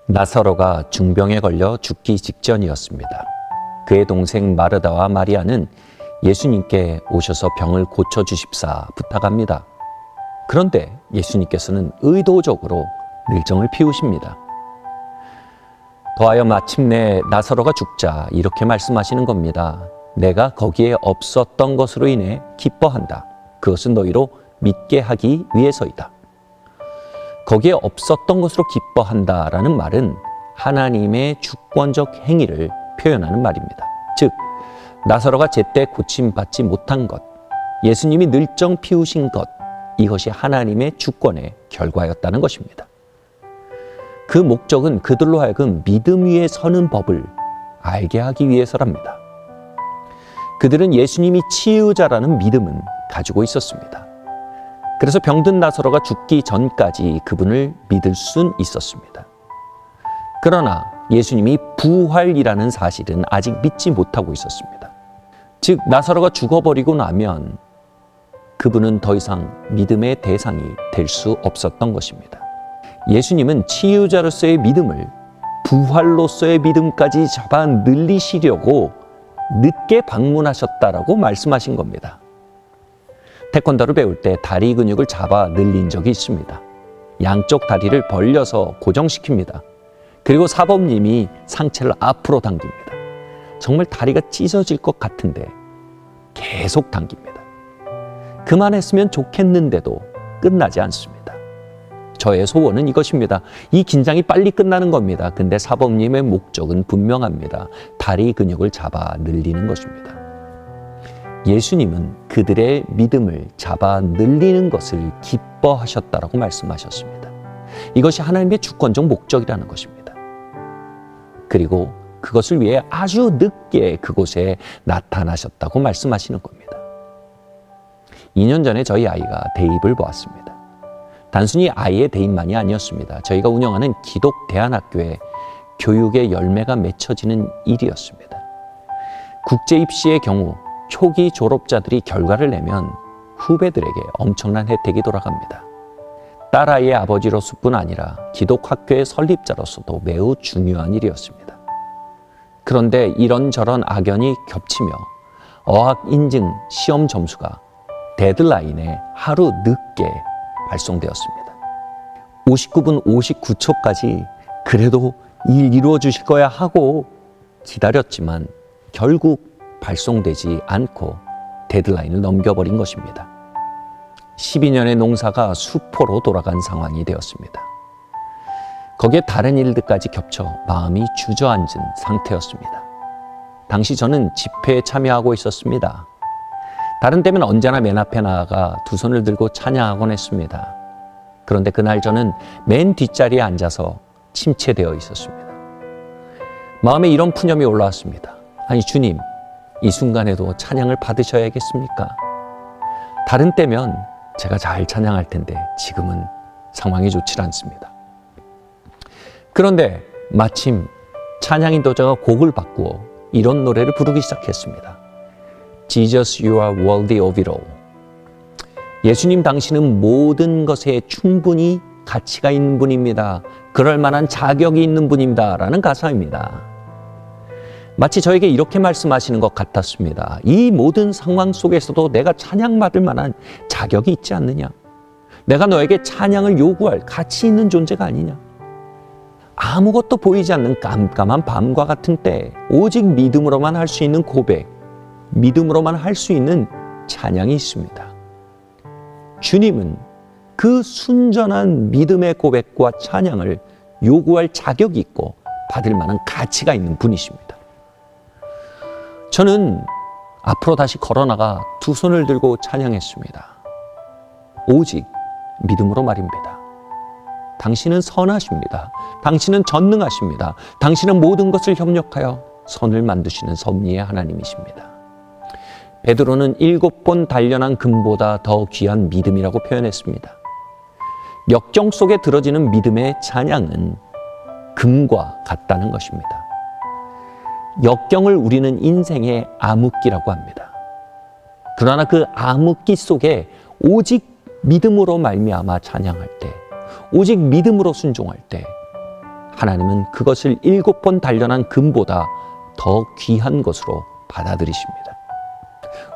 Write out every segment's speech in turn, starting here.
나사로가 중병에 걸려 죽기 직전이었습니다. 그의 동생 마르다와 마리아는 예수님께 오셔서 병을 고쳐주십사 부탁합니다. 그런데 예수님께서는 의도적으로 밀정을 피우십니다. 더하여 마침내 나사로가 죽자 이렇게 말씀하시는 겁니다. 내가 거기에 없었던 것으로 인해 기뻐한다. 그것은 너희로 믿게 하기 위해서이다. 거기에 없었던 것으로 기뻐한다라는 말은 하나님의 주권적 행위를 표현하는 말입니다. 즉, 나사로가 제때 고침받지 못한 것, 예수님이 늘정 피우신 것, 이것이 하나님의 주권의 결과였다는 것입니다. 그 목적은 그들로 하여금 믿음 위에 서는 법을 알게 하기 위해서랍니다. 그들은 예수님이 치유자라는 믿음은 가지고 있었습니다. 그래서 병든 나사로가 죽기 전까지 그분을 믿을 순 있었습니다. 그러나 예수님이 부활이라는 사실은 아직 믿지 못하고 있었습니다. 즉, 나사로가 죽어버리고 나면 그분은 더 이상 믿음의 대상이 될 수 없었던 것입니다. 예수님은 치유자로서의 믿음을 부활로서의 믿음까지 잡아 늘리시려고 늦게 방문하셨다라고 말씀하신 겁니다. 태권도를 배울 때 다리 근육을 잡아 늘린 적이 있습니다. 양쪽 다리를 벌려서 고정시킵니다. 그리고 사범님이 상체를 앞으로 당깁니다. 정말 다리가 찢어질 것 같은데 계속 당깁니다. 그만했으면 좋겠는데도 끝나지 않습니다. 저의 소원은 이것입니다. 이 긴장이 빨리 끝나는 겁니다. 근데 사범님의 목적은 분명합니다. 다리 근육을 잡아 늘리는 것입니다. 예수님은 그들의 믿음을 잡아 늘리는 것을 기뻐하셨다라고 말씀하셨습니다. 이것이 하나님의 주권적 목적이라는 것입니다. 그리고 그것을 위해 아주 늦게 그곳에 나타나셨다고 말씀하시는 겁니다. 2년 전에 저희 아이가 대입을 보았습니다. 단순히 아이의 대입만이 아니었습니다. 저희가 운영하는 기독대안학교에 교육의 열매가 맺혀지는 일이었습니다. 국제입시의 경우 초기 졸업자들이 결과를 내면 후배들에게 엄청난 혜택이 돌아갑니다. 딸아이의 아버지로서뿐 아니라 기독학교의 설립자로서도 매우 중요한 일이었습니다. 그런데 이런저런 악연이 겹치며 어학 인증 시험 점수가 데드라인에 하루 늦게 발송되었습니다. 59분 59초까지 그래도 일 이루어 주실 거야 하고 기다렸지만 결국 발송되지 않고 데드라인을 넘겨버린 것입니다. 12년의 농사가 수포로 돌아간 상황이 되었습니다. 거기에 다른 일들까지 겹쳐 마음이 주저앉은 상태였습니다. 당시 저는 집회에 참여하고 있었습니다. 다른 때면 언제나 맨 앞에 나아가 두 손을 들고 찬양하곤 했습니다. 그런데 그날 저는 맨 뒷자리에 앉아서 침체되어 있었습니다. 마음에 이런 푸념이 올라왔습니다. 아니 주님, 이 순간에도 찬양을 받으셔야겠습니까? 다른 때면 제가 잘 찬양할 텐데 지금은 상황이 좋지 않습니다. 그런데 마침 찬양 인도자가 곡을 바꾸어 이런 노래를 부르기 시작했습니다. Jesus, you are worthy of it all. 예수님, 당신은 모든 것에 충분히 가치가 있는 분입니다. 그럴 만한 자격이 있는 분입니다. 라는 가사입니다. 마치 저에게 이렇게 말씀하시는 것 같았습니다. 이 모든 상황 속에서도 내가 찬양받을 만한 자격이 있지 않느냐? 내가 너에게 찬양을 요구할 가치 있는 존재가 아니냐? 아무것도 보이지 않는 깜깜한 밤과 같은 때 오직 믿음으로만 할 수 있는 고백, 믿음으로만 할 수 있는 찬양이 있습니다. 주님은 그 순전한 믿음의 고백과 찬양을 요구할 자격이 있고 받을 만한 가치가 있는 분이십니다. 저는 앞으로 다시 걸어나가 두 손을 들고 찬양했습니다. 오직 믿음으로 말입니다. 당신은 선하십니다. 당신은 전능하십니다. 당신은 모든 것을 협력하여 선을 만드시는 섭리의 하나님이십니다. 베드로는 7번 단련한 금보다 더 귀한 믿음이라고 표현했습니다. 역경 속에 들어지는 믿음의 찬양은 금과 같다는 것입니다. 역경을 우리는 인생의 암흑기라고 합니다. 그러나 그 암흑기 속에 오직 믿음으로 말미암아 찬양할 때, 오직 믿음으로 순종할 때 하나님은 그것을 7번 단련한 금보다 더 귀한 것으로 받아들이십니다.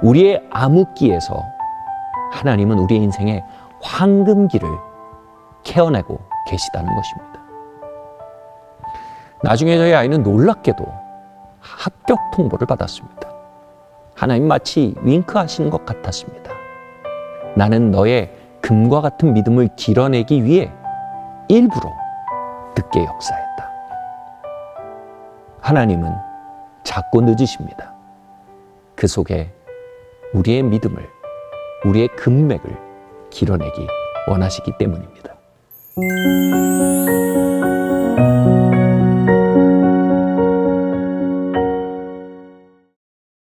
우리의 암흑기에서 하나님은 우리의 인생의 황금기를 캐어내고 계시다는 것입니다. 나중에 저희 아이는 놀랍게도 합격 통보를 받았습니다. 하나님 마치 윙크하시는 것 같았습니다. 나는 너의 금과 같은 믿음을 길어내기 위해 일부러 늦게 역사했다. 하나님은 작고 늦으십니다. 그 속에 우리의 믿음을, 우리의 금맥을 길어내기 원하시기 때문입니다.